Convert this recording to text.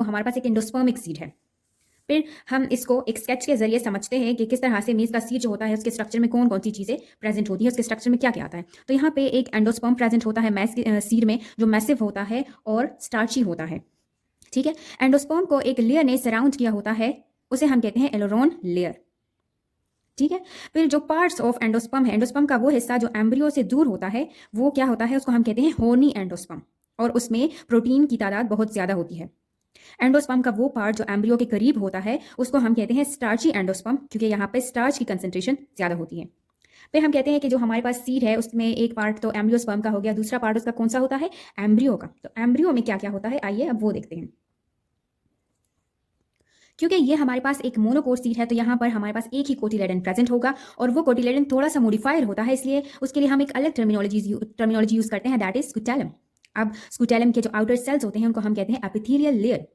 हमारे पास एक endospermic seed है। फिर हम इसको एक स्केच के जरिए समझते हैं कि किस तरह से मीज का सीड जो होता है उसके स्ट्रक्चर में कौन कौन सी चीज़ें प्रेजेंट होती है, उसके स्ट्रक्चर में क्या क्या आता है। तो यहाँ पे एक एंडोस्पर्म प्रेजेंट होता है मैस सीड में, जो मैसिव होता है और स्टार्ची होता है। ठीक है, एंडोस्पर्म को एक लेयर ने सराउंड किया होता है, उसे हम कहते हैं एलोरोन लेयर। ठीक है, फिर जो पार्ट्स ऑफ एंडोस्पर्म है, एंडोस्पर्म का वो हिस्सा जो एम्ब्रियो से दूर होता है वो क्या होता है, उसको हम कहते हैं होर्नी एंडोस्पर्म, और उसमें प्रोटीन की तादाद बहुत ज्यादा होती है। एंडोस्पर्म का वो पार्ट जो एम्ब्रियो के करीब होता है उसको हम कहते हैं स्टार्ची एंडोस्पर्म, क्योंकि यहाँ पे स्टार्च की कंसेंट्रेशन ज्यादा होती है। फिर हम कहते हैं कि जो हमारे पास सीड है उसमें एक पार्ट तो एम्ब्रियोस्पर्म का हो गया, दूसरा पार्ट उसका कौन सा होता है, एम्ब्रियो का। तो एम्ब्रियो में क्या क्या होता है, आइए अब वो देखते हैं। क्योंकि ये हमारे पास एक मोनोकोट सीड है तो यहाँ पर हमारे पास एक ही कोटिलेडन प्रेजेंट होगा, और वो कोटिलेडन थोड़ा सा मॉडिफाइड होता है, इसलिए उसके लिए हम एक अलग टर्मिनोलॉजी यूज करते हैं, दैट इज स्कूटेलम। अब स्कूटेलम के जो आउटर सेल्स होते हैं उनको हम कहते हैं एपिथेलियल लेयर।